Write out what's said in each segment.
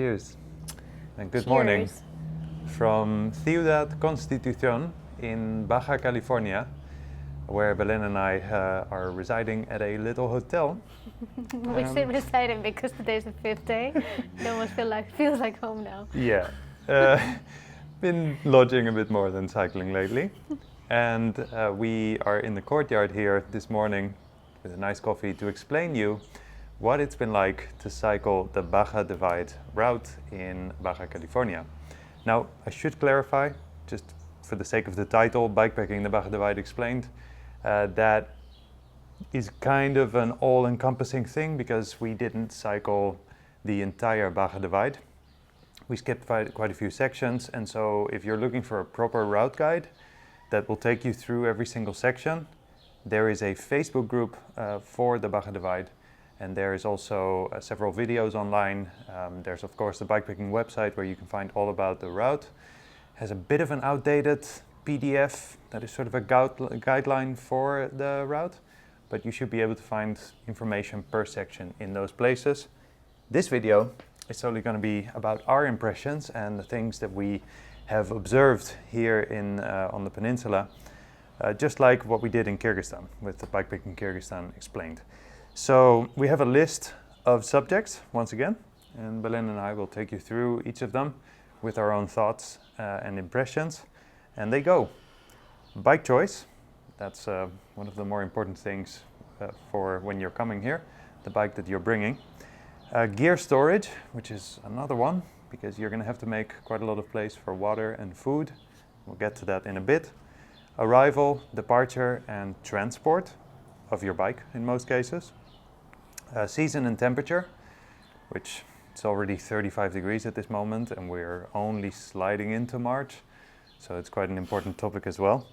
Cheers. And good Cheers. morning from Ciudad Constitución in Baja California, where Belén and I are residing at a little hotel. We say residing because today's the 5th day. It almost feels like home now. Yeah, been lodging a bit more than cycling lately. And we are in the courtyard here this morning with a nice coffee to explain you what it's been like to cycle the Baja Divide route in Baja California. Now, I should clarify, just for the sake of the title, Bikepacking the Baja Divide Explained, that is kind of an all-encompassing thing because we didn't cycle the entire Baja Divide. We skipped quite a few sections, and so if you're looking for a proper route guide that will take you through every single section, there is a Facebook group for the Baja Divide. And there is also several videos online. There's of course the bikepacking website where you can find all about the route. It has a bit of an outdated PDF that is sort of a guideline for the route, but you should be able to find information per section in those places. This video is solely going to be about our impressions and the things that we have observed here on the peninsula, just like what we did in Kyrgyzstan with the Bikepacking Kyrgyzstan explained. So we have a list of subjects once again, and Belén and I will take you through each of them with our own thoughts and impressions. And they go. Bike choice, that's one of the more important things for when you're coming here, the bike that you're bringing. Gear storage, which is another one, because you're going to have to make quite a lot of place for water and food. We'll get to that in a bit. Arrival, departure, and transport of your bike in most cases. Season and temperature, which it's already 35 degrees at this moment and we're only sliding into March, so it's quite an important topic as well.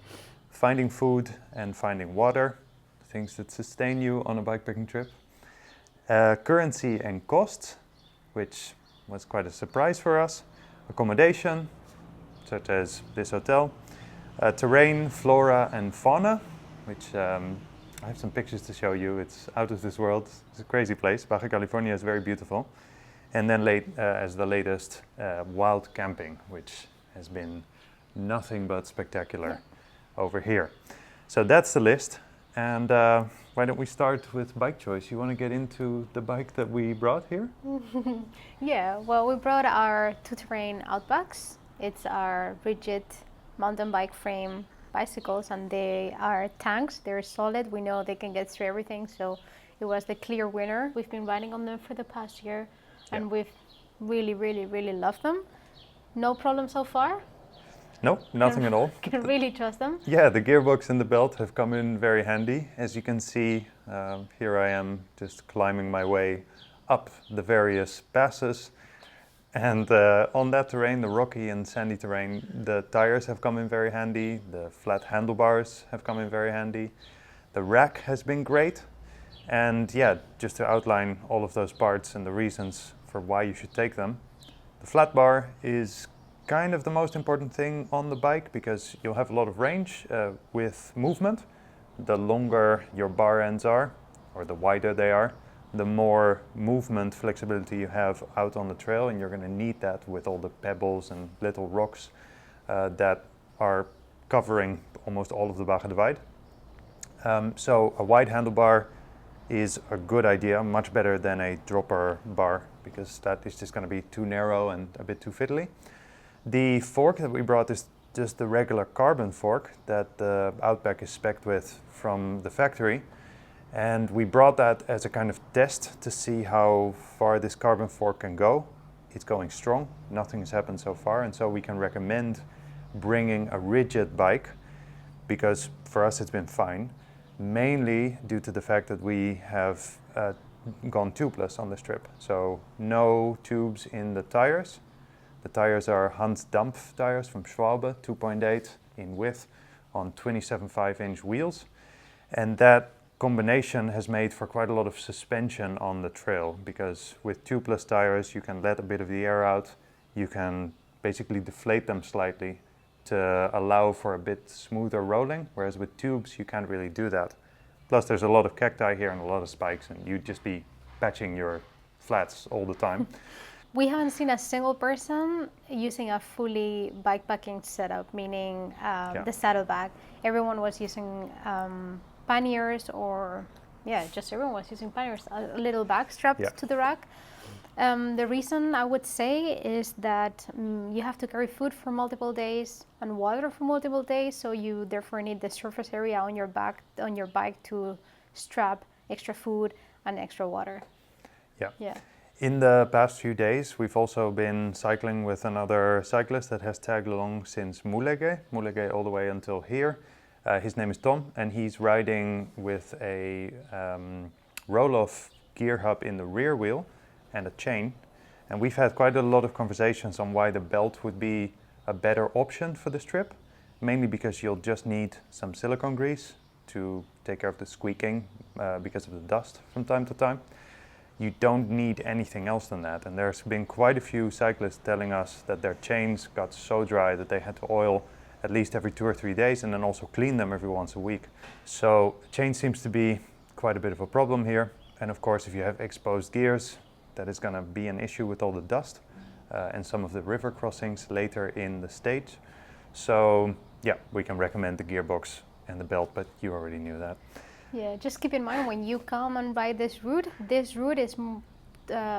Finding food and finding water, things that sustain you on a bikepacking trip. Currency and costs, which was quite a surprise for us. Accommodation, such as this hotel. Terrain, flora and fauna, which I have some pictures to show you. It's out of this world. It's a crazy place. Baja California is very beautiful. And then as the latest, wild camping, which has been nothing but spectacular over here. So that's the list. And why don't we start with bike choice? You want to get into the bike that we brought here? Yeah, well, we brought our two-terrain Outbacks. It's our rigid mountain bike frame bicycles, and they are tanks. They're solid. We know they can get through everything, so it was the clear winner. We've been riding on them for the past year, and we've really loved them. No problem so far. No, nothing at all. Can really trust them. Yeah, the gearbox and the belt have come in very handy. As you can see, here I am just climbing my way up the various passes. And on that terrain, the rocky and sandy terrain, the tires have come in very handy. The flat handlebars have come in very handy. The rack has been great. And yeah, just to outline all of those parts and the reasons for why you should take them. The flat bar is kind of the most important thing on the bike because you'll have a lot of range with movement. The longer your bar ends are, or the wider they are, the more movement flexibility you have out on the trail, and you're going to need that with all the pebbles and little rocks that are covering almost all of the Baja Divide. So a wide handlebar is a good idea, much better than a dropper bar, because that is just going to be too narrow and a bit too fiddly. The fork that we brought is just the regular carbon fork that the Outback is spec'd with from the factory. And we brought that as a kind of test to see how far this carbon fork can go. It's going strong, nothing has happened so far, and so we can recommend bringing a rigid bike because for us it's been fine, mainly due to the fact that we have gone tubeless on this trip. So no tubes in the tires. The tires are Hans Dampf tires from Schwalbe, 2.8 in width on 27.5-inch wheels, and that combination has made for quite a lot of suspension on the trail because with tubeless tires you can let a bit of the air out, you can basically deflate them slightly to allow for a bit smoother rolling, whereas with tubes you can't really do that. Plus there's a lot of cacti here and a lot of spikes and you'd just be patching your flats all the time. We haven't seen a single person using a fully bikepacking setup, meaning the saddlebag. Everyone was using panniers, or just everyone was using panniers, a little bag strapped to the rack. The reason I would say is that you have to carry food for multiple days and water for multiple days, so you therefore need the surface area on your bike to strap extra food and extra water. Yeah. In the past few days, we've also been cycling with another cyclist that has tagged along since Mulegé all the way until here. His name is Tom, and he's riding with a roll-off gear hub in the rear wheel and a chain. And we've had quite a lot of conversations on why the belt would be a better option for this trip, mainly because you'll just need some silicone grease to take care of the squeaking because of the dust from time to time. You don't need anything else than that. And there's been quite a few cyclists telling us that their chains got so dry that they had to oil at least every 2 or 3 days and then also clean them every once a week. So chain seems to be quite a bit of a problem here. And of course, if you have exposed gears, that is going to be an issue with all the dust and some of the river crossings later in the stage. So yeah, we can recommend the gearbox and the belt, but you already knew that. Yeah, just keep in mind when you come and ride this route is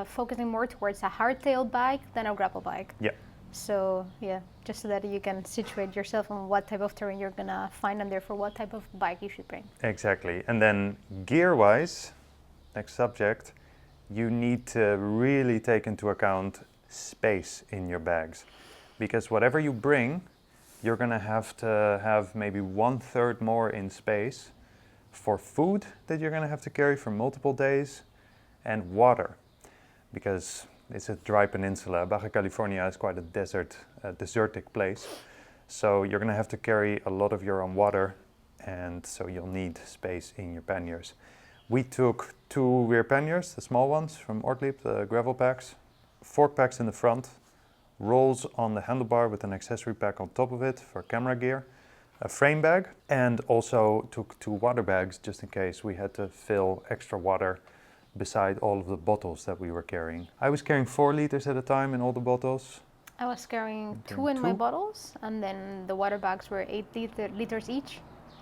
focusing more towards a hardtail bike than a gravel bike. Yeah. So yeah, just so that you can situate yourself on what type of terrain you're gonna find and therefore what type of bike you should bring. Exactly. And then gear-wise, next subject, you need to really take into account space in your bags. Because whatever you bring, you're gonna have to have maybe 1/3 more in space for food that you're going to have to carry for multiple days, and water, because it's a dry peninsula. Baja California is quite a desertic place, so you're going to have to carry a lot of your own water, and so you'll need space in your panniers. We took 2 rear panniers, the small ones from Ortlieb, the gravel packs, fork packs in the front, rolls on the handlebar with an accessory pack on top of it for camera gear, a frame bag, and also took 2 water bags just in case we had to fill extra water beside all of the bottles that we were carrying. I was carrying 4 liters at a time in all the bottles. I was carrying 2 in my bottles, and then the water bags were 8 liters each.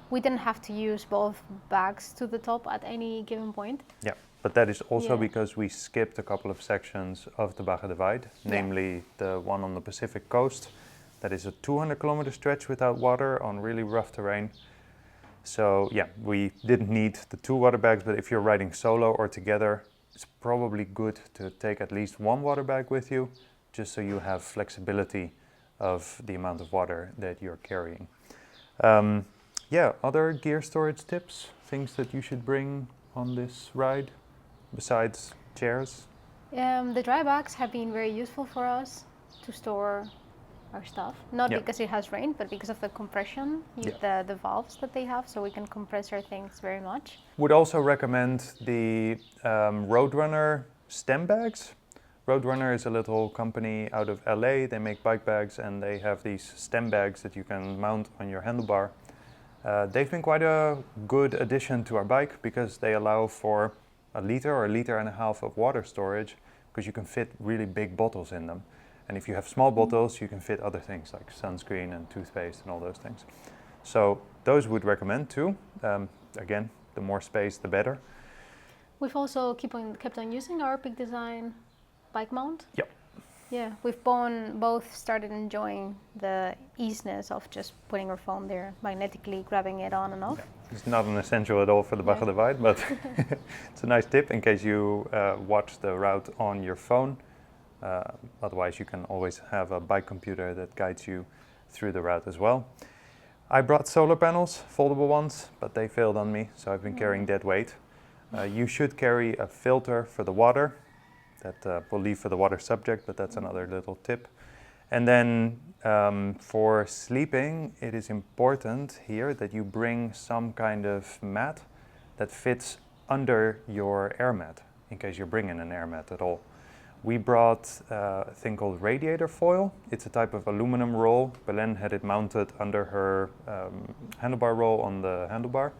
We didn't have to use both bags to the top at any given point. Yeah, but that is also because we skipped a couple of sections of the Baja Divide, namely the one on the Pacific coast. That is a 200-kilometer stretch without water on really rough terrain. So yeah, we didn't need the 2 water bags, but if you're riding solo or together, it's probably good to take at least 1 water bag with you, just so you have flexibility of the amount of water that you're carrying. Other gear storage tips, things that you should bring on this ride, besides chairs? The dry bags have been very useful for us to store our stuff, not because it has rained, but because of the compression, the valves that they have, so we can compress our things very much. Would also recommend the Roadrunner stem bags. Roadrunner is a little company out of LA. They make bike bags, and they have these stem bags that you can mount on your handlebar. They've been quite a good addition to our bike because they allow for 1 liter or 1.5 liters of water storage, because you can fit really big bottles in them. And if you have small bottles, you can fit other things like sunscreen and toothpaste and all those things. So those would recommend too. Again, the more space, the better. We've also kept on using our Peak Design bike mount. Yep. Yeah, we've both started enjoying the easiness of just putting our phone there, magnetically grabbing it on and off. Yeah. It's not an essential at all for the Baja Divide, but it's a nice tip in case you watch the route on your phone. Otherwise, you can always have a bike computer that guides you through the route as well. I brought solar panels, foldable ones, but they failed on me, so I've been carrying dead weight. You should carry a filter for the water that we'll leave for the water subject, but that's another little tip. And then for sleeping, it is important here that you bring some kind of mat that fits under your air mat, in case you're bringing an air mat at all. We brought a thing called radiator foil. It's a type of aluminum roll. Belén had it mounted under her handlebar roll on the handlebar.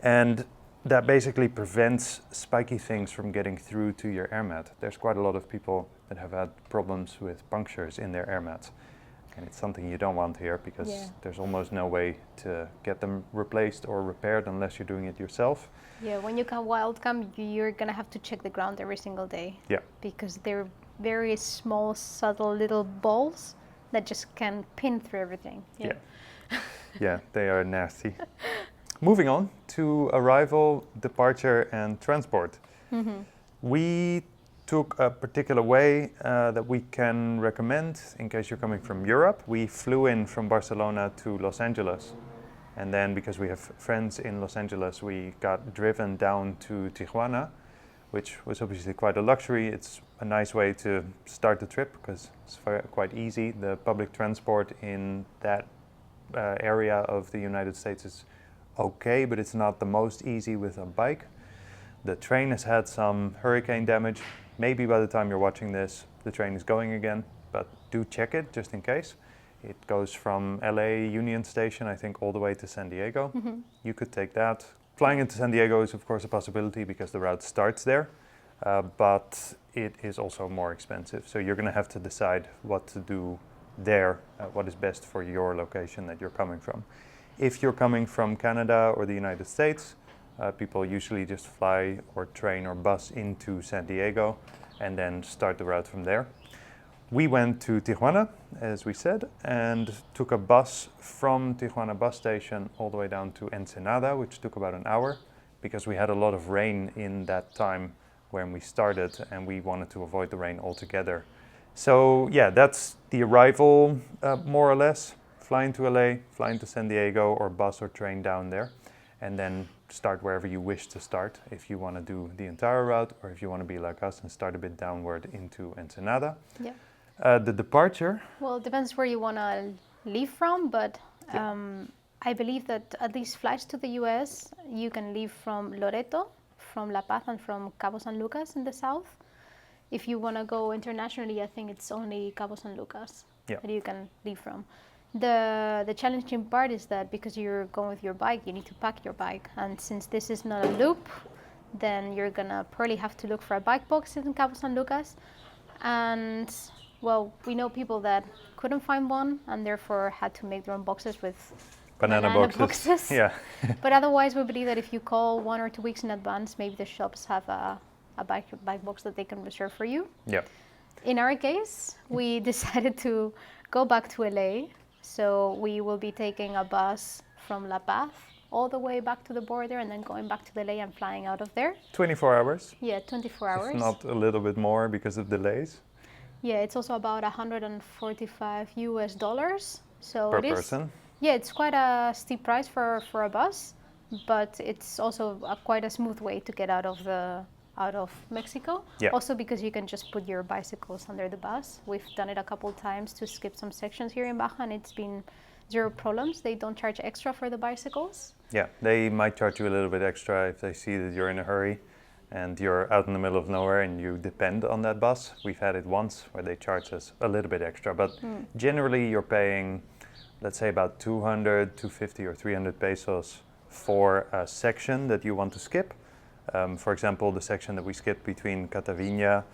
And that basically prevents spiky things from getting through to your air mat. There's quite a lot of people that have had problems with punctures in their air mats. And it's something you don't want here because there's almost no way to get them replaced or repaired unless you're doing it yourself. Yeah, when you come wild camp, you're gonna have to check the ground every single day. Yeah. Because they're very small, subtle little balls that just can pin through everything. Yeah. Yeah, they are nasty. Moving on to arrival, departure, and transport. Mm-hmm. We took a particular way that we can recommend in case you're coming from Europe. We flew in from Barcelona to Los Angeles. And then because we have friends in Los Angeles, we got driven down to Tijuana, which was obviously quite a luxury. It's a nice way to start the trip because it's quite easy. The public transport in that area of the United States is okay, but it's not the most easy with a bike. The train has had some hurricane damage. Maybe by the time you're watching this, the train is going again, but do check it just in case. It goes from LA Union Station, I think, all the way to San Diego. Mm-hmm. You could take that. Flying into San Diego is, of course, a possibility because the route starts there, but it is also more expensive. So you're going to have to decide what to do there, what is best for your location that you're coming from. If you're coming from Canada or the United States, people usually just fly or train or bus into San Diego and then start the route from there. We went to Tijuana, as we said, and took a bus from Tijuana bus station all the way down to Ensenada, which took about an hour because we had a lot of rain in that time when we started and we wanted to avoid the rain altogether. So yeah, that's the arrival more or less. Flying to LA, flying to San Diego, or bus or train down there, and then start wherever you wish to start if you want to do the entire route or if you want to be like us and start a bit downward into Ensenada. Yeah. The departure. Well, it depends where you want to leave from, but I believe that at least flights to the US, you can leave from Loreto, from La Paz, and from Cabo San Lucas in the south. If you want to go internationally, I think it's only Cabo San Lucas that you can leave from. The challenging part is that because you're going with your bike, you need to pack your bike. And since this is not a loop, then you're going to probably have to look for a bike box in Cabo San Lucas. And, well, we know people that couldn't find one and therefore had to make their own boxes with banana boxes. Yeah. But otherwise, we believe that if you call 1 or 2 weeks in advance, maybe the shops have a bike box that they can reserve for you. Yeah. In our case, we decided to go back to LA. So we will be taking a bus from La Paz all the way back to the border and then going back to LA and flying out of there. 24 hours. Yeah, 24 hours. It's not a little bit more because of delays. Yeah, it's also about $145 US. So per person. Yeah, it's quite a steep price for a bus, but it's also quite a smooth way to get out of Mexico. Yeah. Also because you can just put your bicycles under the bus. We've done it a couple times to skip some sections here in Baja and it's been zero problems. They don't charge extra for the bicycles. Yeah, they might charge you a little bit extra if they see that you're in a hurry and you're out in the middle of nowhere and you depend on that bus. We've had it once where they charge us a little bit extra, but generally you're paying, let's say about 200, 250 or 300 pesos for a section that you want to skip. For example, the section that we skipped between Catavina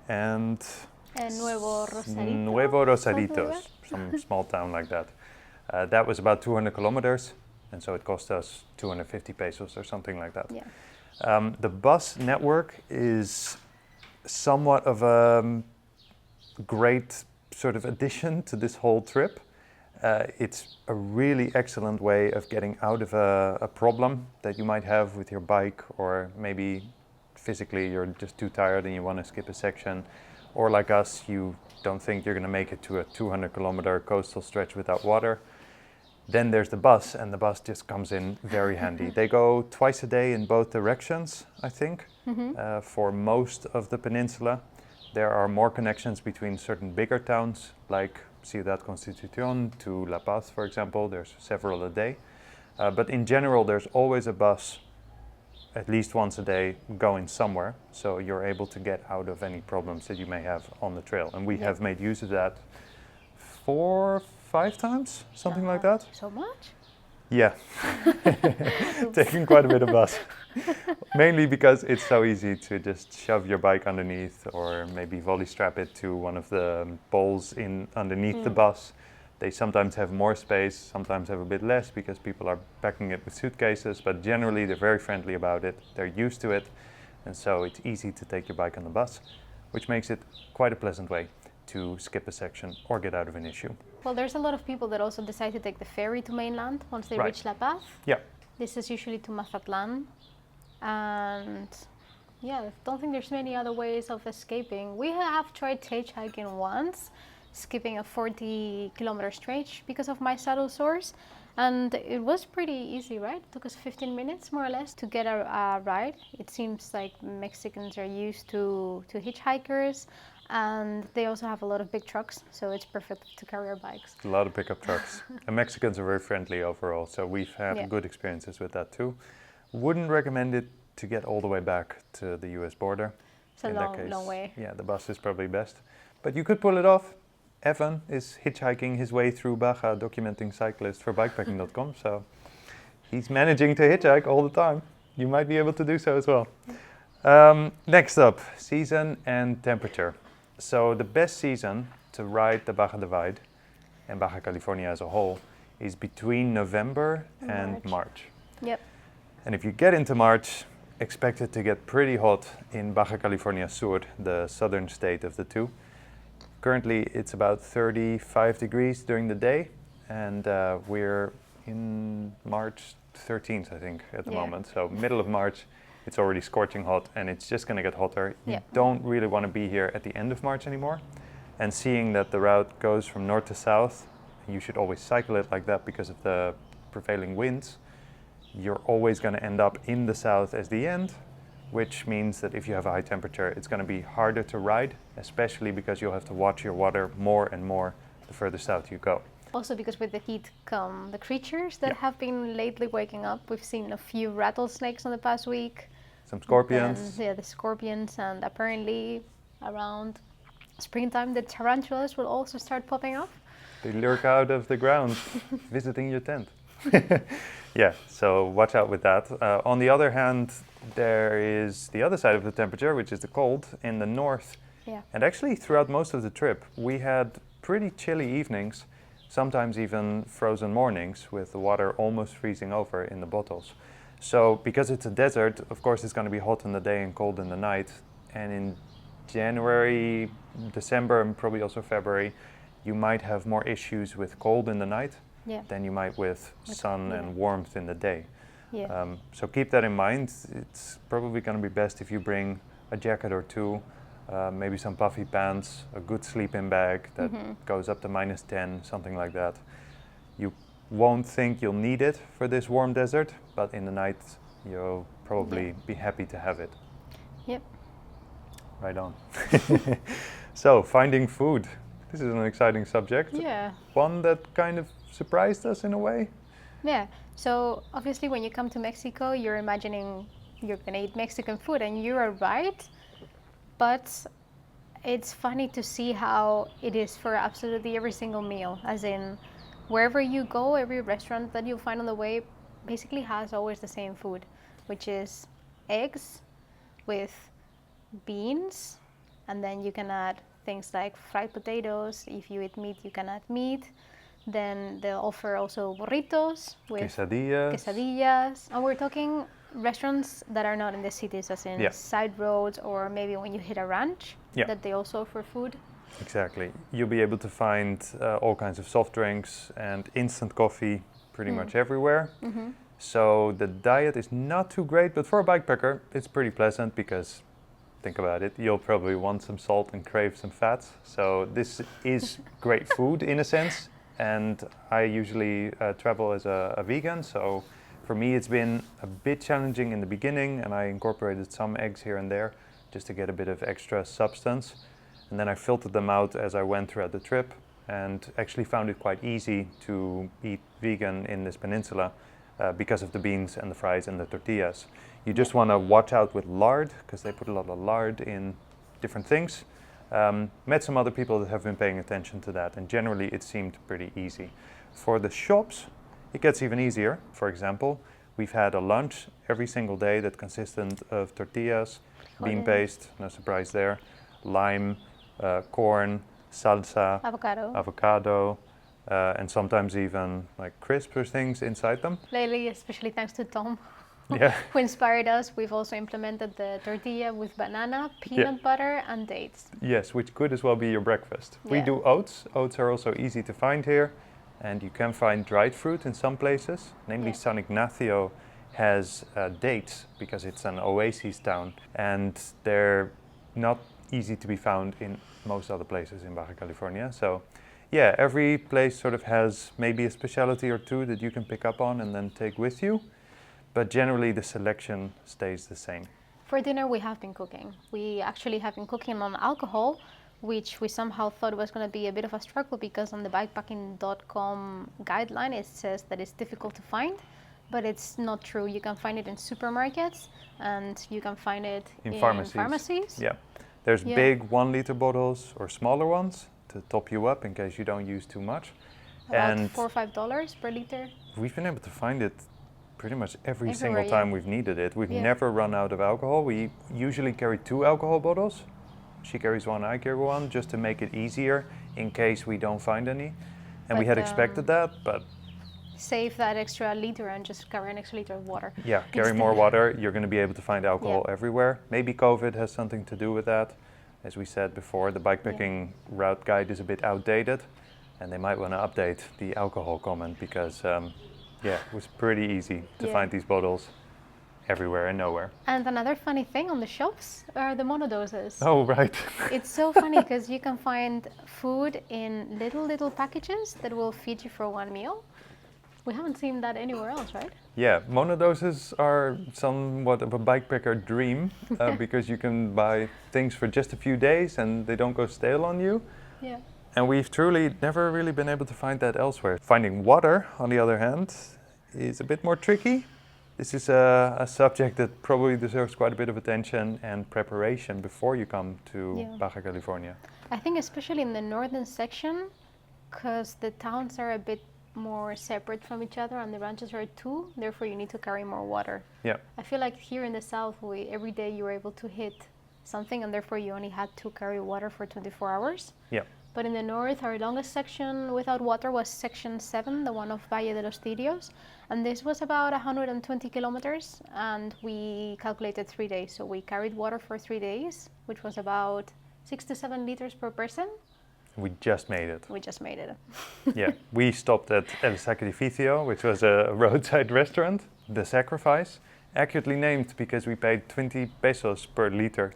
and Nuevo Rosarito. Nuevo Rosaritos, some small town like that. That was about 200 kilometers, and so it cost us 250 pesos or something like that. Yeah. The bus network is somewhat of a great sort of addition to this whole trip. It's a really excellent way of getting out of a problem that you might have with your bike, or maybe physically you're just too tired and you want to skip a section, or like us, you don't think you're going to make it to a 200-kilometer coastal stretch without water. Then there's the bus, and the bus just comes in very handy. They go twice a day in both directions, I think, for most of the peninsula. There are more connections between certain bigger towns, like Ciudad Constitución to La Paz, for example. There's several a day. But in general, there's always a bus at least once a day going somewhere, so you're able to get out of any problems that you may have on the trail. And we have made use of that 4 or 5 times, something like that. So much? Yeah, taking quite a bit of bus. Mainly because it's so easy to just shove your bike underneath or maybe volley strap it to one of the poles in underneath the bus. They sometimes have more space, sometimes have a bit less because people are packing it with suitcases, but generally they're very friendly about it. They're used to it, and so it's easy to take your bike on the bus, which makes it quite a pleasant way to skip a section or get out of an issue. Well, there's a lot of people that also decide to take the ferry to mainland once they Right. reach La Paz. Yeah, This is usually to Mazatlan. And yeah, I don't think there's many other ways of escaping. We have tried hitchhiking once, skipping a 40-kilometer stretch because of my saddle sores. And it was pretty easy, right? It took us 15 minutes, more or less, to get a ride. It seems like Mexicans are used to hitchhikers, and they also have a lot of big trucks, so it's perfect to carry our bikes. a lot of pickup trucks. And Mexicans are very friendly overall, so we've had Yeah. good experiences with that too. Wouldn't recommend it to get all the way back to the US border. It's a In that case, long way. yeah, the bus is probably best. But you could pull it off. Evan is hitchhiking his way through Baja, documenting cyclists for bikepacking.com, so he's managing to hitchhike all the time. You might be able to do so as well. Next up, season and temperature. So the best season to ride the Baja Divide and Baja California as a whole is between November and March. Yep. And if you get into March, expect it to get pretty hot in Baja California Sur, the southern state of the two. Currently, it's about 35 degrees during the day, and we're in March 13th, I think, at the Yeah. moment. So middle of March, it's already scorching hot, and it's just going to get hotter. You Yeah. don't really want to be here at the end of March anymore. And seeing that the route goes from north to south, you should always cycle it like that because of the prevailing winds. You're always going to end up in the south as the end, which means that if you have a high temperature, it's going to be harder to ride, especially because you'll have to watch your water more and more the further south you go. Also because with the heat come the creatures that Yeah. have been lately waking up. We've seen a few rattlesnakes in the past week. Some scorpions. And, yeah, the scorpions, and apparently around springtime the tarantulas will also start popping up. They lurk out of the ground, visiting your tent. Yeah, so watch out with that. On the other hand, there is the other side of the temperature, which is the cold in the north. Yeah. And actually, throughout most of the trip, we had pretty chilly evenings, sometimes even frozen mornings, with the water almost freezing over in the bottles. So, because it's a desert, of course, it's going to be hot in the day and cold in the night. And in January, December, and probably also February, you might have more issues with cold in the night than you might with sun and warmth in the day. Yeah. So keep that in mind. It's probably going to be best if you bring a jacket or two, maybe some puffy pants, a good sleeping bag that goes up to -10, something like that. You won't think you'll need it for this warm desert, but in the night you'll probably be happy to have it. Yep. Right on. So, finding food. This is an exciting subject. Yeah. One that kind of surprised us in a way. Yeah. So obviously when you come to Mexico, you're imagining you're gonna eat Mexican food, and you are right. But it's funny to see how it is for absolutely every single meal. As in, wherever you go, every restaurant that you find on the way basically has always the same food, which is eggs with beans, and then you can add things like fried potatoes. If you eat meat, you can add meat. Then they'll offer also burritos with quesadillas. And we're talking restaurants that are not in the cities, as in side roads, or maybe when you hit a ranch, that they also offer food. Exactly. You'll be able to find all kinds of soft drinks and instant coffee pretty much everywhere. So the diet is not too great, but for a bikepacker, it's pretty pleasant because, think about it, you'll probably want some salt and crave some fats. So this is great food in a sense. And I usually travel as a vegan, so for me it's been a bit challenging in the beginning, and I incorporated some eggs here and there just to get a bit of extra substance. And then I filtered them out as I went throughout the trip, and actually found it quite easy to eat vegan in this peninsula because of the beans and the fries and the tortillas. You just want to watch out with lard, because they put a lot of lard in different things. Met some other people that have been paying attention to that, and generally it seemed pretty easy. For the shops, It gets even easier. For example, we've had a lunch every single day that consisted of tortillas, bean paste, no surprise there, lime, corn, salsa, avocado, and sometimes even like crisps or things inside them. Lately, especially thanks to Tom, Yeah. who inspired us, we've also implemented the tortilla with banana, peanut butter, and dates. Yes, which could as well be your breakfast. We Yeah. do oats. Oats are also easy to find here, and you can find dried fruit in some places. Namely, Yeah. San Ignacio has dates because it's an oasis town, and they're not easy to be found in most other places in Baja California. So, yeah, every place sort of has maybe a specialty or two that you can pick up on and then take with you. But generally, the selection stays the same. For dinner, we have been cooking. We actually have been cooking on alcohol, which we somehow thought was going to be a bit of a struggle because on the bikepacking.com guideline it says that it's difficult to find, but it's not true. You can find it in supermarkets and you can find it in pharmacies. Yeah, there's Yeah. big 1 liter bottles or smaller ones to top you up in case you don't use too much. About And $4 or $5 per liter. we've been able to find it pretty much every Everywhere, single yeah. time we've needed it. We've Yeah. never run out of alcohol. We usually carry 2 alcohol bottles. She carries 1, I carry 1, just to make it easier in case we don't find any. And we But, had expected that, but Save that extra liter and just carry an extra liter of water. yeah, carry more water. You're going to be able to find alcohol everywhere. Maybe COVID has something to do with that. As we said before, the bikepacking route guide is a bit outdated, and they might want to update the alcohol comment because, it was pretty easy to find these bottles everywhere and nowhere. And another funny thing on the shops are the monodoses. Oh, right. It's so funny because you can find food in little packages that will feed you for one meal. We haven't seen that anywhere else, right? Yeah, monodoses are somewhat of a bikepacker dream because you can buy things for just a few days and they don't go stale on you. Yeah. And we've truly never really been able to find that elsewhere. Finding water, on the other hand, is a bit more tricky. This is a subject that probably deserves quite a bit of attention and preparation before you come to Baja California. I think especially in the northern section, because the towns are a bit more separate from each other and the ranches are too, therefore you need to carry more water. Yeah. I feel like here in the south, every day you were able to hit something and therefore you only had to carry water for 24 hours. Yeah. But in the north, our longest section without water was section 7, the one of Valle de los Tirios. And this was about 120 kilometers and we calculated 3 days. So we carried water for 3 days, which was about 6 to 7 liters per person. We just made it. We just made it. Yeah, we stopped at El Sacrificio, which was a roadside restaurant. The Sacrifice, accurately named because we paid 20 pesos per liter.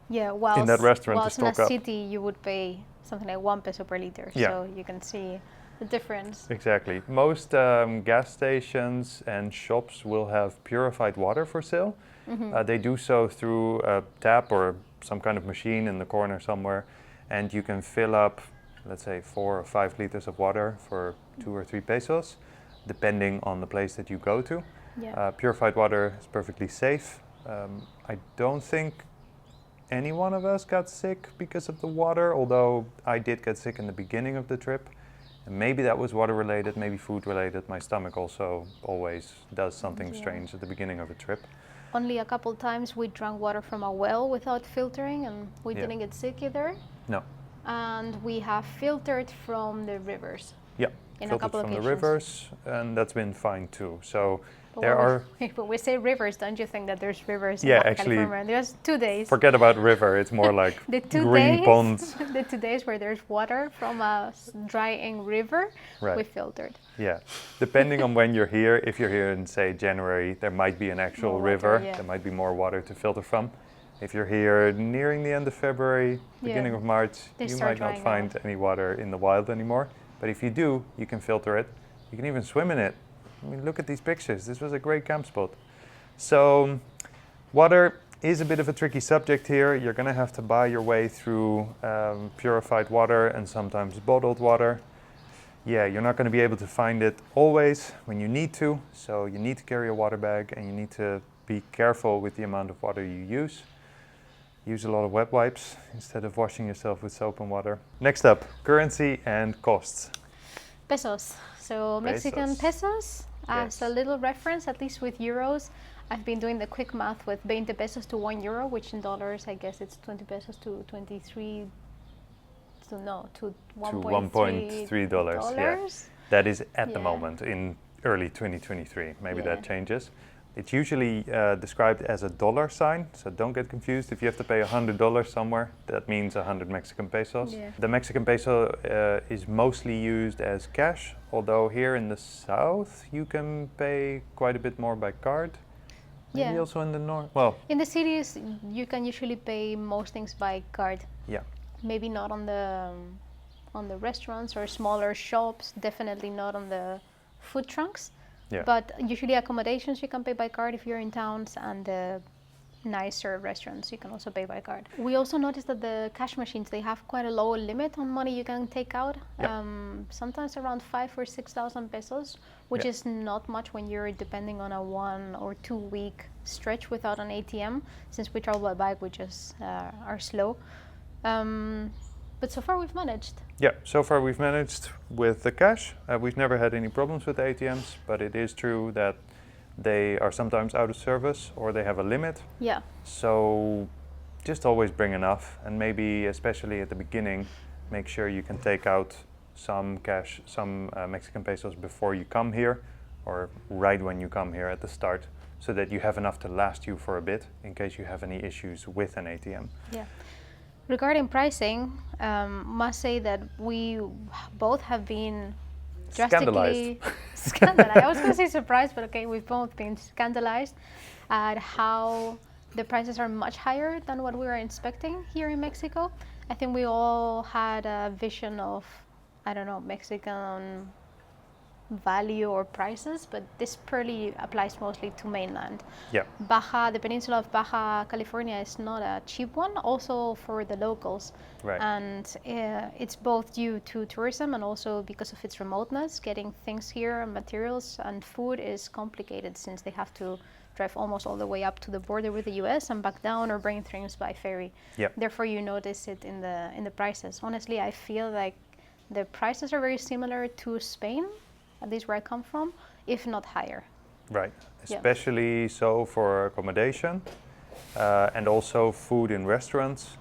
Yeah, whilst, in that restaurant to whilst in a stock up. city you would pay something like 1 peso per liter. Yeah. So you can see the difference. Exactly. Most gas stations and shops will have purified water for sale. They do so through a tap or some kind of machine in the corner somewhere. And you can fill up, let's say, 4 or 5 liters of water for 2 or 3 pesos, depending on the place that you go to. Yeah. Purified water is perfectly safe. I don't think any one of us got sick because of the water, although I did get sick in the beginning of the trip. And maybe that was water related, maybe food related. My stomach also always does something strange at the beginning of a trip. Only a couple times we drank water from a well without filtering and we didn't get sick either. No. And we have filtered from the rivers. Yeah, in a filtered couple from occasions. the rivers, and that's been fine too. So But there when are. when we say rivers, don't you think that there's rivers in Yeah, Baja actually, California? There's 2 days. Forget about river. It's more like The 2 green days, ponds. the 2 days where there's water from a drying river, Right. we filtered. Yeah, depending on when you're here. If you're here in say January, there might be an actual More water, river. yeah. There might be more water to filter from. If you're here nearing the end of February, beginning of March, They you start might not drying find any water in the wild anymore. But if you do, you can filter it. You can even swim in it. I mean, look at these pictures. This was a great camp spot. So, water is a bit of a tricky subject here. You're going to have to buy your way through purified water and sometimes bottled water. Yeah, you're not going to be able to find it always when you need to. So you need to carry a water bag and you need to be careful with the amount of water you use. Use a lot of wet wipes instead of washing yourself with soap and water. Next up, currency and costs. Pesos. So Mexican pesos as a little reference, at least with euros. I've been doing the quick math with 20 pesos to 1 euro, which in dollars, I guess it's 20 pesos to 23, to $1.3. Yeah. That is at the moment in early 2023. Maybe that changes. It's usually described as a dollar sign, so don't get confused. If you have to pay $100 somewhere, that means 100 Mexican pesos. Yeah. The Mexican peso is mostly used as cash, although here in the south you can pay quite a bit more by card. Maybe also in the north. Well, in the cities you can usually pay most things by card. Yeah. Maybe not on the restaurants or smaller shops. Definitely not on the food trucks. Yeah. But usually accommodations you can pay by card if you're in towns, and the nicer restaurants you can also pay by card. We also noticed that the cash machines, they have quite a low limit on money you can take out. Sometimes around 5,000 or 6,000 pesos, which is not much when you're depending on a 1 or 2 week stretch without an ATM. Since we travel by bike, we just are slow. But so far we've managed. Yeah, so far we've managed with the cash. We've never had any problems with the ATMs, but it is true that they are sometimes out of service or they have a limit. Yeah. So just always bring enough, and maybe especially at the beginning, make sure you can take out some cash, some Mexican pesos before you come here, or right when you come here at the start, so that you have enough to last you for a bit in case you have any issues with an ATM. Yeah. Regarding pricing, must say that we both have been drastically scandalized. I was going to say surprised, but okay, we've both been scandalized at how the prices are much higher than what we were expecting here in Mexico. I think we all had a vision of, I don't know, Mexican value or prices, but this probably applies mostly to mainland. Yeah. The peninsula of Baja California is not a cheap one, also for the locals. Right. And it's both due to tourism and also because of its remoteness. Getting things here, materials and food, is complicated since they have to drive almost all the way up to the border with the US and back down, or bring things by ferry. Yeah. Therefore, you notice it in the prices. Honestly, I feel like the prices are very similar to Spain, at least where I come from, if not higher. Right, especially so for accommodation, and also food in restaurants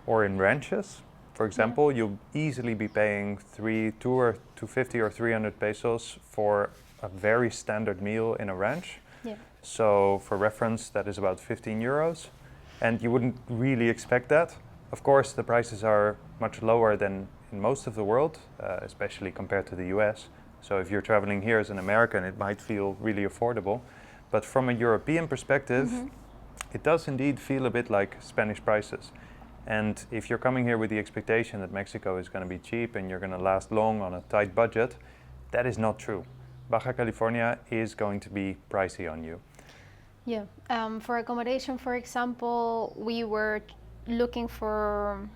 or in ranches. For example, you'll easily be paying 250 or 300 pesos for a very standard meal in a ranch. Yeah. So for reference, that is about 15 euros. And you wouldn't really expect that. Of course, the prices are much lower than in most of the world, especially compared to the US. So if you're traveling here as an American, it might feel really affordable. But from a European perspective, it does indeed feel a bit like Spanish prices. And if you're coming here with the expectation that Mexico is going to be cheap and you're going to last long on a tight budget, that is not true. Baja California is going to be pricey on you. Yeah. For accommodation, for example, we were looking for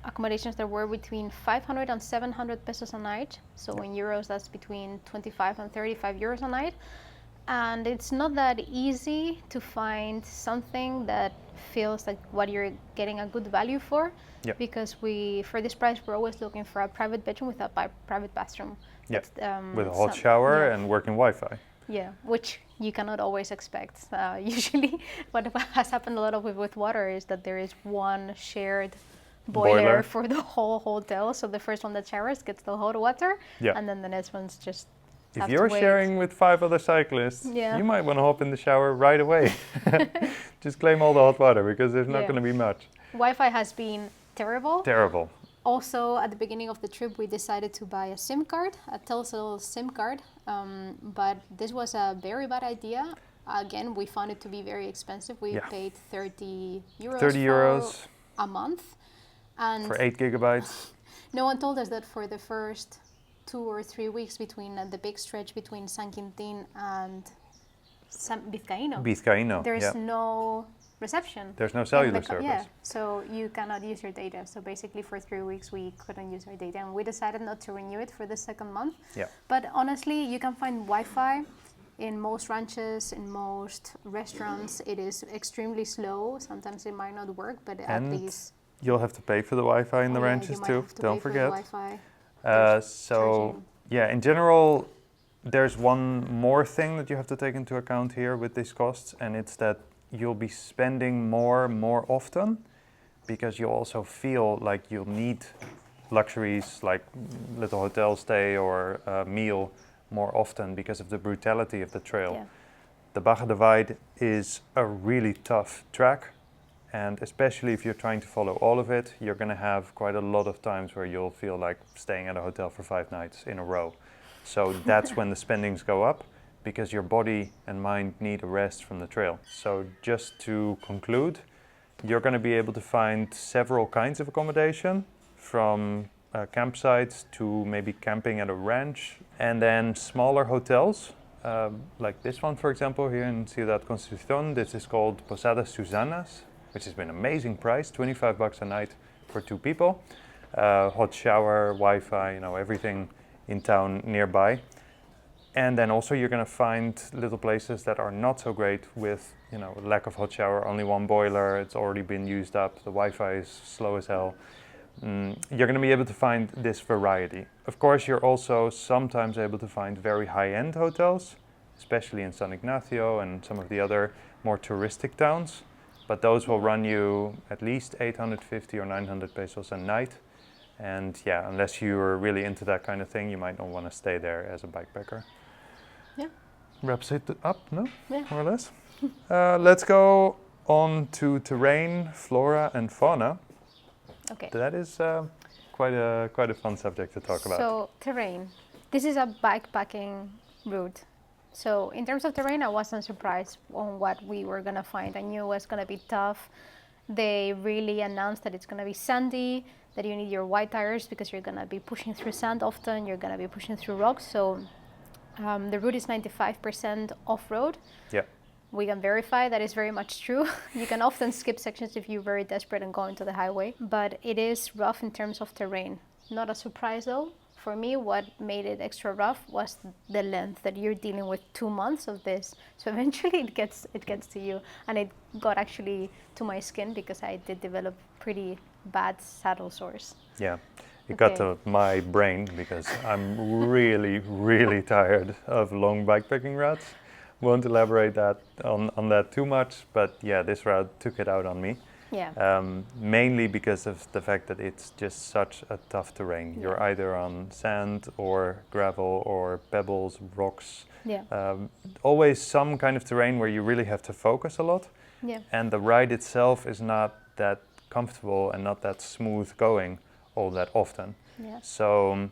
accommodations that were between 500 and 700 pesos a night. So in euros, that's between 25 and 35 euros a night. And it's not that easy to find something that feels like what you're getting a good value for. Yep. Because for this price, we're always looking for a private bedroom with a private bathroom. Yeah. With a hot shower and working Wi-Fi. Yeah, which you cannot always expect. Usually what has happened a lot with water is that there is one shared boiler for the whole hotel. So the first one that showers gets the hot water, and then the next one's just if you're sharing with 5 other cyclists, you might want to hop in the shower right away. Just claim all the hot water because there's not going to be much. Wi-Fi has been terrible. Terrible. Also, at the beginning of the trip, we decided to buy a SIM card, a Telcel SIM card, but this was a very bad idea. Again, we found it to be very expensive. We paid 30 euros for a month. And for 8 gigabytes. No one told us that for the first 2 or 3 weeks between the big stretch between San Quintin and Vizcaíno. There's no reception. There's no cellular service. Yeah, so you cannot use your data. So basically for 3 weeks we couldn't use our data, and we decided not to renew it for the second month. Yeah. But honestly, you can find Wi-Fi in most ranches, in most restaurants. It is extremely slow. Sometimes it might not work, but at least you'll have to pay for the Wi-Fi in the ranches too. Don't forget. Wi-Fi. So yeah, in general, there's one more thing that you have to take into account here with these costs, and it's that you'll be spending more often, because you also feel like you'll need luxuries like little hotel stay or a meal more often because of the brutality of the trail. Yeah. The Baja Divide is a really tough track, and especially if you're trying to follow all of it, you're going to have quite a lot of times where you'll feel like staying at a hotel for 5 nights in a row. So that's when the spendings go up, because your body and mind need a rest from the trail. So just to conclude, you're going to be able to find several kinds of accommodation, from campsites to maybe camping at a ranch, and then smaller hotels, like this one, for example, here in Ciudad Constitución. This is called Posadas Susanas, which has been an amazing price, $25 a night for 2 people. Hot shower, Wi-Fi, everything in town nearby. And then also you're going to find little places that are not so great with, lack of hot shower, only 1 boiler, it's already been used up, the Wi-Fi is slow as hell. You're going to be able to find this variety. Of course, you're also sometimes able to find very high-end hotels, especially in San Ignacio and some of the other more touristic towns. But those will run you at least 850 or 900 pesos a night. And yeah, unless you're really into that kind of thing, you might not want to stay there as a bikepacker. Yeah. Wraps it up, no? Yeah. More or less. Let's go on to terrain, flora, and fauna. Okay. That is quite a fun subject to talk about. So terrain. This is a bikepacking route. So in terms of terrain, I wasn't surprised on what we were gonna find. I knew it was gonna be tough. They really announced that it's gonna be sandy, that you need your wide tires because you're gonna be pushing through sand often, you're gonna be pushing through rocks. So the route is 95% off-road. Yeah. We can verify that is very much true. You can often skip sections if you're very desperate and go into the highway, but it is rough in terms of terrain. Not a surprise though. For me, what made it extra rough was the length, that you're dealing with 2 months of this. So eventually it gets to you, and it got actually to my skin because I did develop pretty bad saddle sores. Yeah. It got to my brain because I'm really tired of long bikepacking routes. Won't elaborate that on that too much, but yeah, this route took it out on me. Yeah. Mainly because of the fact that it's just such a tough terrain. Yeah. You're either on sand or gravel or pebbles, rocks. Yeah. Always some kind of terrain where you really have to focus a lot. Yeah. And the ride itself is not that comfortable and not that smooth going all that often. Yeah. So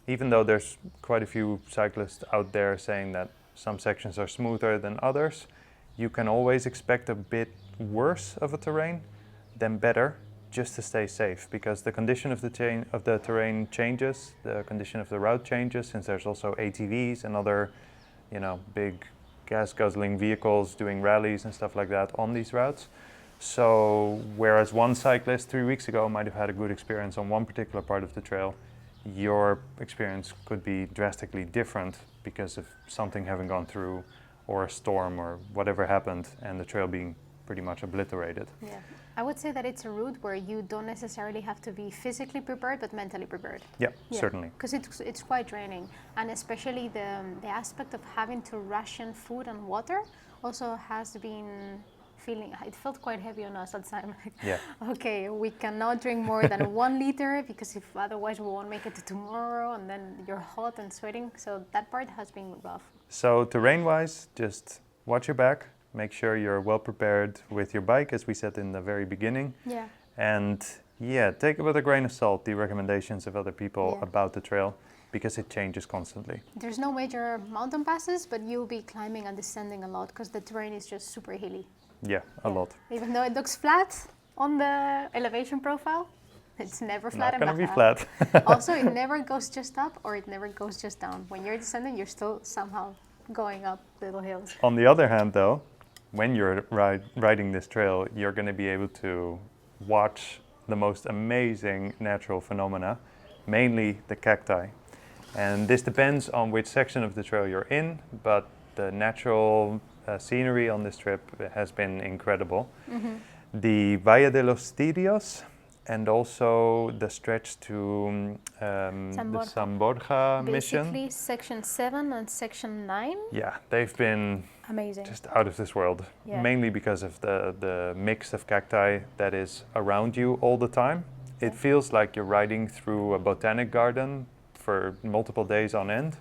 even though there's quite a few cyclists out there saying that some sections are smoother than others, you can always expect a bit worse of a terrain than better, just to stay safe, because the condition of the terrain changes, the condition of the route changes, since there's also ATVs and other, big gas guzzling vehicles doing rallies and stuff like that on these routes. So whereas one cyclist 3 weeks ago might have had a good experience on one particular part of the trail, your experience could be drastically different because of something having gone through, or a storm, or whatever happened, and the trail being pretty much obliterated. Yeah. I would say that it's a route where you don't necessarily have to be physically prepared, but mentally prepared. Yeah, certainly. Because it's quite draining, and especially the aspect of having to ration food and water also has been it felt quite heavy on us at the time. Yeah. Okay, we cannot drink more than 1 liter because if otherwise we won't make it to tomorrow, and then you're hot and sweating. So that part has been rough. So terrain-wise, just watch your back. Make sure you're well prepared with your bike, as we said in the very beginning. Yeah. And yeah, take it with a grain of salt, the recommendations of other people about the trail, because it changes constantly. There's no major mountain passes, but you'll be climbing and descending a lot because the terrain is just super hilly. Yeah, a lot. Even though it looks flat on the elevation profile, it's never flat. Not gonna be flat. Also, it never goes just up or it never goes just down. When you're descending, you're still somehow going up little hills. On the other hand, though, when you're riding this trail, you're going to be able to watch the most amazing natural phenomena, mainly the cacti. And this depends on which section of the trail you're in, but the natural scenery on this trip has been incredible. Mm-hmm. The Valle de los Tirios and also the stretch to the San Borja mission. Basically, section 7 and section 9. Yeah, they've been Amazing. just out of this world, Yeah. mainly because of the mix of cacti that is around you all the time. It feels like you're riding through a botanic garden for multiple days on end.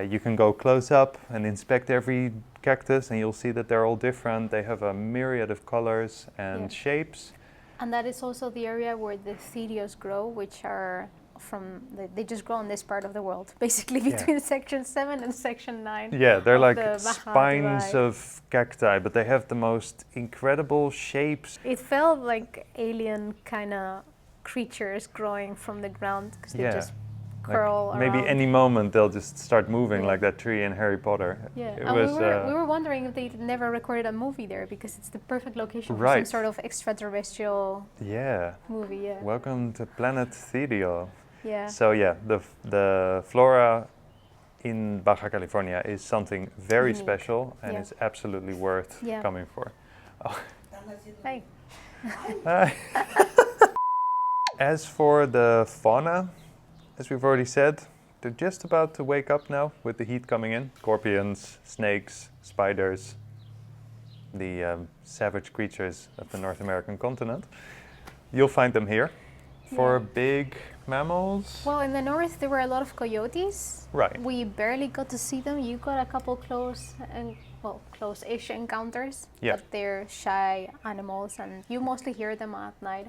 You can go close up and inspect every cactus and you'll see that they're all different. They have a myriad of colors and shapes. And that is also the area where the therios grow, which are they just grow in this part of the world, basically between section 7 and section 9. Yeah, they're like the spines Divide. of cacti, but they have the most incredible shapes. It felt like alien kind of creatures growing from the ground because they just curl like maybe around. any moment they'll just start moving like that tree in Harry Potter. Yeah, It and was, we were wondering if they never recorded a movie there because it's the perfect location for some Right. sort of extraterrestrial movie. Yeah. Welcome to Planet Therio. Yeah. So yeah, the flora in Baja California is something very Unique. special and it's absolutely worth coming for. Oh. Hey. As for the fauna, as we've already said, they're just about to wake up now with the heat coming in. Scorpions, snakes, spiders, the savage creatures of the North American continent. You'll find them here. For big mammals? Well, in the north there were a lot of coyotes. Right. We barely got to see them. You got a couple close-ish encounters. Yeah. But they're shy animals, and you mostly hear them at night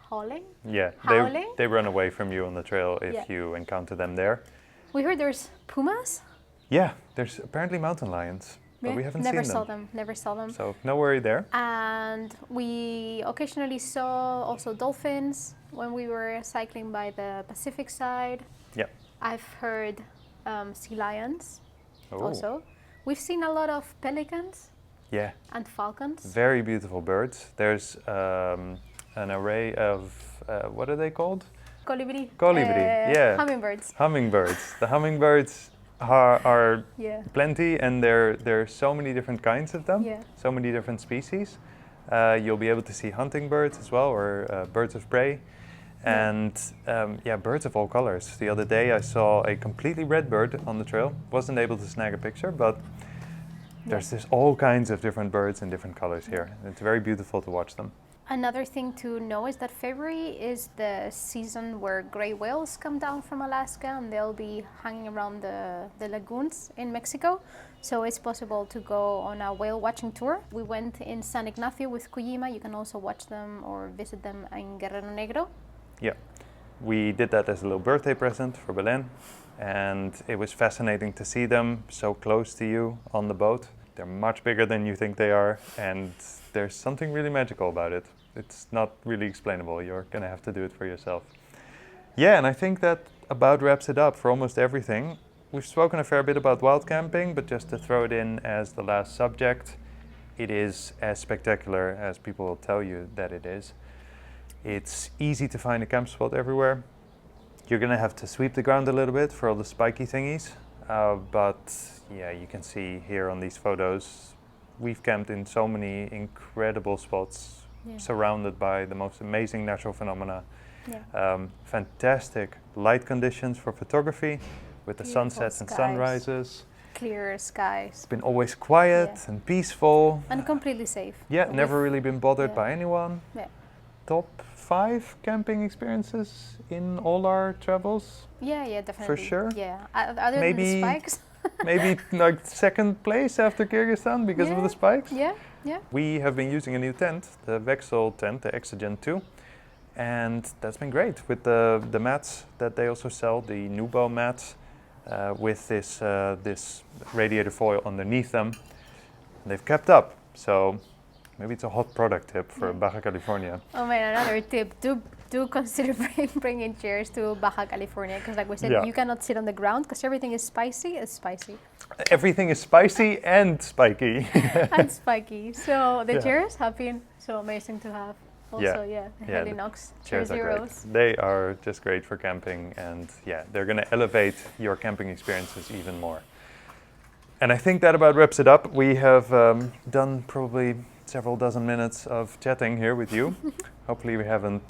howling. Yeah, Howling? they run away from you on the trail if you encounter them there. We heard there's pumas. Yeah, there's apparently mountain lions, but we haven't Never seen saw them. them. Never saw them. So no worry there. And we occasionally saw also dolphins when we were cycling by the Pacific side. Yeah. I've heard sea lions Oh. also. We've seen a lot of pelicans Yeah, and falcons. very beautiful birds. There's an array of, what are they called? Colibri. Colibri, yeah. Hummingbirds. Hummingbirds. The hummingbirds are Yeah. plenty, and there are so many different kinds of them, Yeah. so many different species. You'll be able to see hunting birds as well, or birds of prey, and birds of all colors. The other day I saw a completely red bird on the trail. Wasn't able to snag a picture, but there's all kinds of different birds in different colors here. It's very beautiful to watch them. Another thing to know is that February is the season where gray whales come down from Alaska, and they'll be hanging around the lagoons in Mexico. So it's possible to go on a whale watching tour. We went in San Ignacio with Kujima. You can also watch them or visit them in Guerrero Negro. Yeah, we did that as a little birthday present for Belén, and it was fascinating to see them so close to you on the boat. They're much bigger than you think they are, and there's something really magical about it. It's not really explainable. You're going to have to do it for yourself. Yeah, and I think that about wraps it up for almost everything. We've spoken a fair bit about wild camping, but just to throw it in as the last subject, it is as spectacular as people will tell you that it is. It's easy to find a camp spot everywhere. You're going to have to sweep the ground a little bit for all the spiky thingies, but yeah, you can see here on these photos, we've camped in so many incredible spots, surrounded by the most amazing natural phenomena. Fantastic light conditions for photography with the Beautiful sunsets and skies. sunrises. Clear skies. It's been always quiet and peaceful. And completely safe. Yeah, never really been bothered by anyone. Yeah. Top 5 camping experiences in all our travels. Yeah, definitely. For sure. Yeah, other Maybe than the spikes. Maybe like second place after Kyrgyzstan because of the spikes. Yeah. We have been using a new tent, the Vexel tent, the Exogen 2, and that's been great with the mats that they also sell, the Nubo mats, with this radiator foil underneath them. They've kept up, so maybe it's a hot product tip for Baja California. Oh man, another tip: do consider bringing chairs to Baja California, because like we said, you cannot sit on the ground because everything is spicy. It's spicy. Everything is spicy and spiky. And spiky. So the chairs have been so amazing to have. Also, the Helinox chairs are Zeros. great. They are just great for camping, and they're going to elevate your camping experiences even more. And I think that about wraps it up. We have done probably several dozen minutes of chatting here with you. Hopefully we haven't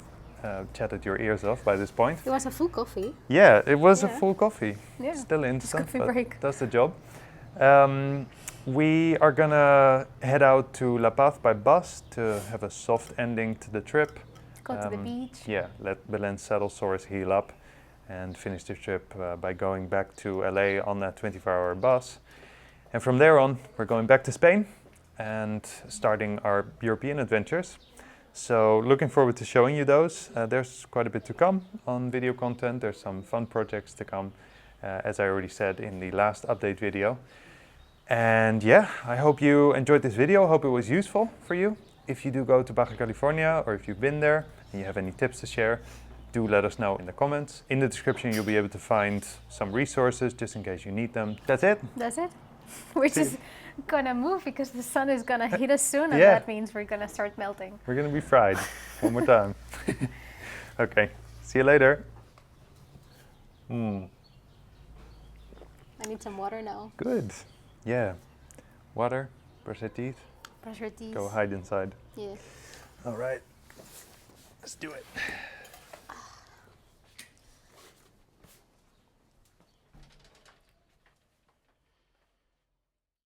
chatted your ears off by this point. It was a full coffee. Yeah, it was a Yeah. full coffee. Yeah. Still instant, coffee but break. does the job. We are gonna head out to La Paz by bus to have a soft ending to the trip. Go to the beach. Yeah, let Belén's saddle sores heal up and finish the trip by going back to LA on that 24-hour bus. And from there on, we're going back to Spain and starting our European adventures. So looking forward to showing you those. There's quite a bit to come on video content. There's some fun projects to come, as I already said in the last update video. And yeah, I hope you enjoyed this video. I hope it was useful for you. If you do go to Baja California, or if you've been there and you have any tips to share, do let us know in the comments. In the description you'll be able to find some resources just in case you need them. That's it. That's it. We're just gonna move because the sun is gonna hit us soon, and Yeah. that means we're gonna start melting. We're gonna be fried one more time. Okay, see you later. I need some water now. Good. Yeah. Water, brush your teeth, Brush your teeth. go hide inside. Yeah. All right, let's do it.